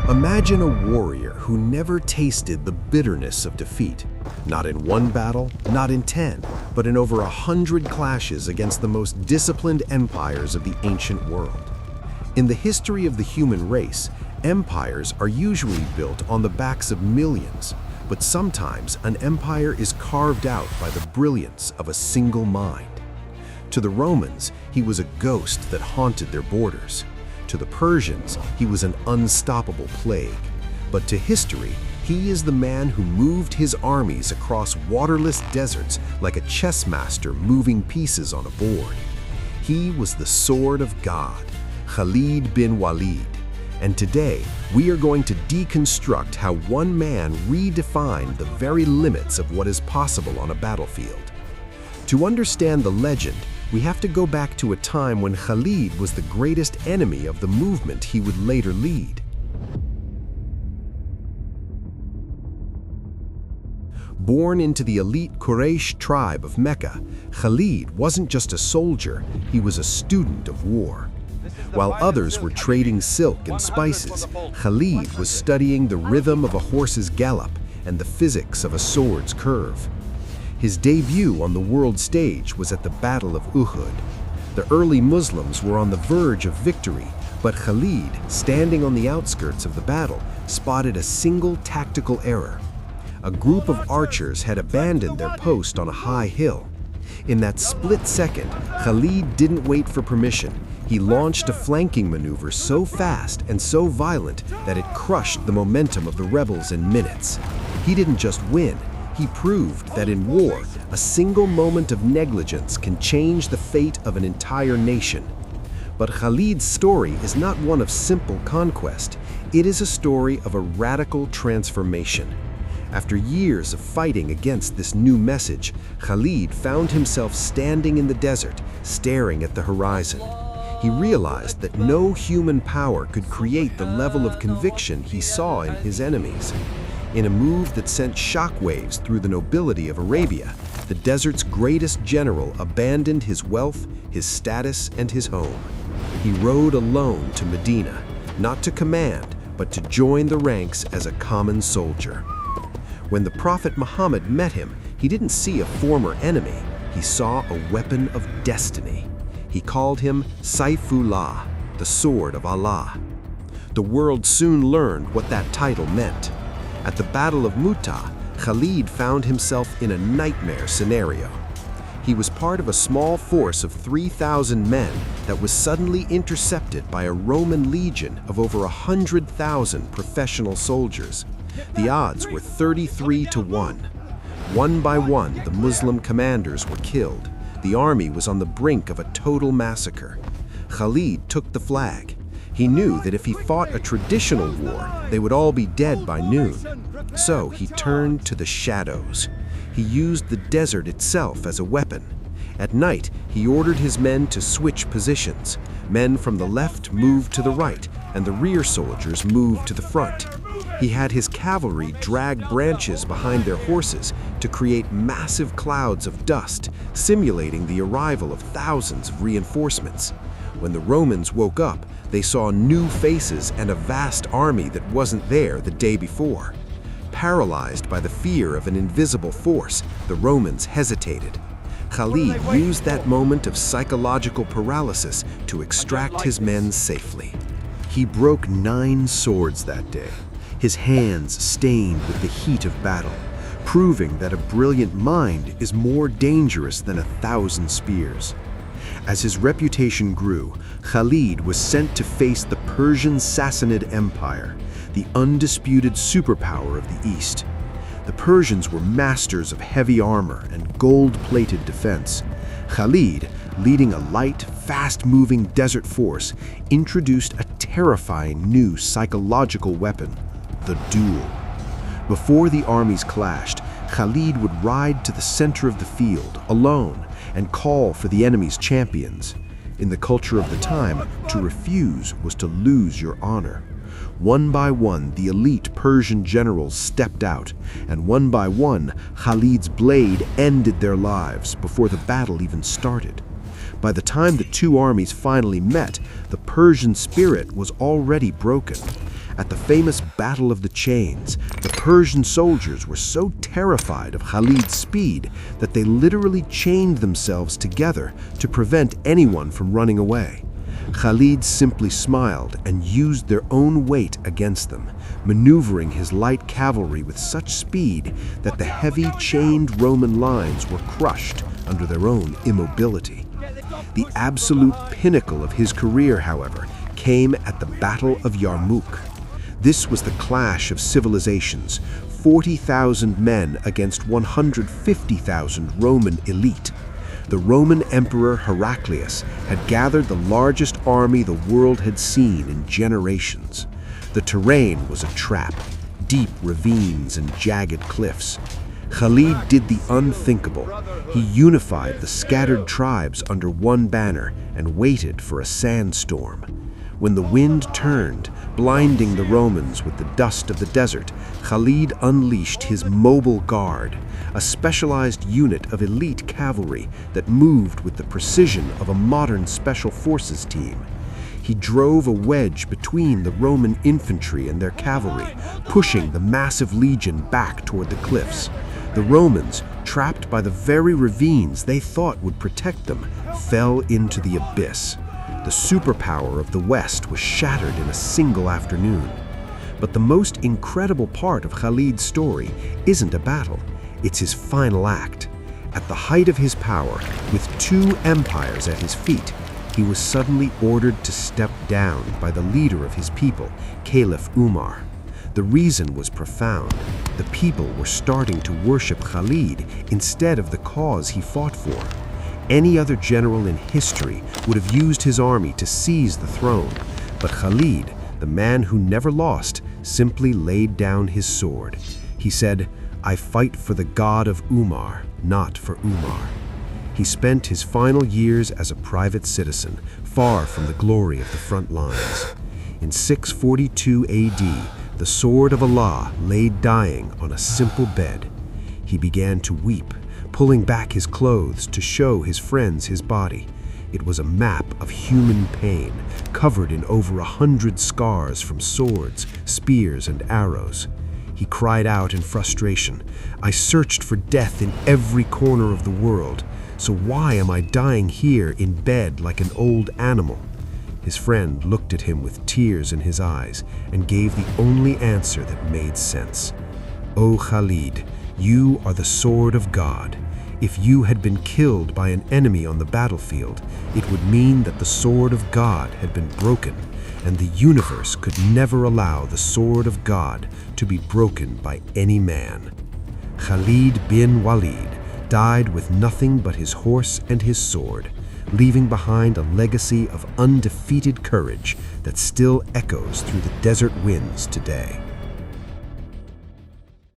Imagine a warrior who never tasted the bitterness of defeat. Not in one battle, not in 10, but in over 100 clashes against the most disciplined empires of the ancient world. In the history of the human race, empires are usually built on the backs of millions, but sometimes an empire is carved out by the brilliance of a single mind. To the Romans, he was a ghost that haunted their borders. To the Persians, he was an unstoppable plague. But to history, he is the man who moved his armies across waterless deserts like a chess master moving pieces on a board. He was the sword of God, Khalid bin Walid. And today, we are going to deconstruct how one man redefined the very limits of what is possible on a battlefield. To understand the legend, we have to go back to a time when Khalid was the greatest enemy of the movement he would later lead. Born into the elite Quraysh tribe of Mecca, Khalid wasn't just a soldier, he was a student of war. While others were trading silk and spices, Khalid was studying the rhythm of a horse's gallop and the physics of a sword's curve. His debut on the world stage was at the Battle of Uhud. The early Muslims were on the verge of victory, but Khalid, standing on the outskirts of the battle, spotted a single tactical error. A group of archers had abandoned their post on a high hill. In that split second, Khalid didn't wait for permission. He launched a flanking maneuver so fast and so violent that it crushed the momentum of the rebels in minutes. He didn't just win. He proved that in war, a single moment of negligence can change the fate of an entire nation. But Khalid's story is not one of simple conquest. It is a story of a radical transformation. After years of fighting against this new message, Khalid found himself standing in the desert, staring at the horizon. He realized that no human power could create the level of conviction he saw in his enemies. In a move that sent shockwaves through the nobility of Arabia, the desert's greatest general abandoned his wealth, his status, and his home. He rode alone to Medina, not to command, but to join the ranks as a common soldier. When the Prophet Muhammad met him, he didn't see a former enemy, he saw a weapon of destiny. He called him Saifullah, the sword of Allah. The world soon learned what that title meant. At the Battle of Mu'tah, Khalid found himself in a nightmare scenario. He was part of a small force of 3,000 men that was suddenly intercepted by a Roman legion of over 100,000 professional soldiers. The odds were 33-1. One by one, the Muslim commanders were killed. The army was on the brink of a total massacre. Khalid took the flag. He knew that if he fought a traditional war, they would all be dead by noon. So he turned to the shadows. He used the desert itself as a weapon. At night, he ordered his men to switch positions. Men from the left moved to the right, and the rear soldiers moved to the front. He had his cavalry drag branches behind their horses to create massive clouds of dust, simulating the arrival of thousands of reinforcements. When the Romans woke up, they saw new faces and a vast army that wasn't there the day before. Paralyzed by the fear of an invisible force, the Romans hesitated. Khalid used that moment of psychological paralysis to extract his men safely. He broke 9 swords that day, his hands stained with the heat of battle, proving that a brilliant mind is more dangerous than 1,000 spears. As his reputation grew, Khalid was sent to face the Persian Sassanid Empire, the undisputed superpower of the East. The Persians were masters of heavy armor and gold-plated defense. Khalid, leading a light, fast-moving desert force, introduced a terrifying new psychological weapon, the duel. Before the armies clashed, Khalid would ride to the center of the field, alone, and call for the enemy's champions. In the culture of the time, to refuse was to lose your honor. One by one, the elite Persian generals stepped out, and one by one, Khalid's blade ended their lives before the battle even started. By the time the two armies finally met, the Persian spirit was already broken. At the famous Battle of the Chains, the Persian soldiers were so terrified of Khalid's speed that they literally chained themselves together to prevent anyone from running away. Khalid simply smiled and used their own weight against them, maneuvering his light cavalry with such speed that the heavy chained Roman lines were crushed under their own immobility. The absolute pinnacle of his career, however, came at the Battle of Yarmouk. This was the clash of civilizations, 40,000 men against 150,000 Roman elite. The Roman Emperor Heraclius had gathered the largest army the world had seen in generations. The terrain was a trap, deep ravines and jagged cliffs. Khalid did the unthinkable. He unified the scattered tribes under one banner and waited for a sandstorm. When the wind turned, blinding the Romans with the dust of the desert, Khalid unleashed his mobile guard, a specialized unit of elite cavalry that moved with the precision of a modern special forces team. He drove a wedge between the Roman infantry and their cavalry, pushing the massive legion back toward the cliffs. The Romans, trapped by the very ravines they thought would protect them, fell into the abyss. The superpower of the West was shattered in a single afternoon. But the most incredible part of Khalid's story isn't a battle, it's his final act. At the height of his power, with 2 empires at his feet, he was suddenly ordered to step down by the leader of his people, Caliph Umar. The reason was profound. The people were starting to worship Khalid instead of the cause he fought for. Any other general in history would have used his army to seize the throne, but Khalid, the man who never lost, simply laid down his sword. He said, "I fight for the God of Umar, not for Umar." He spent his final years as a private citizen, far from the glory of the front lines. In 642 AD, the sword of Allah lay dying on a simple bed. He began to weep, pulling back his clothes to show his friends his body. It was a map of human pain, covered in over 100 scars from swords, spears, and arrows. He cried out in frustration, "I searched for death in every corner of the world, so why am I dying here in bed like an old animal?" His friend looked at him with tears in his eyes and gave the only answer that made sense. "O Khalid, you are the sword of God. If you had been killed by an enemy on the battlefield, it would mean that the sword of God had been broken, and the universe could never allow the sword of God to be broken by any man." Khalid bin Walid died with nothing but his horse and his sword, leaving behind a legacy of undefeated courage that still echoes through the desert winds today.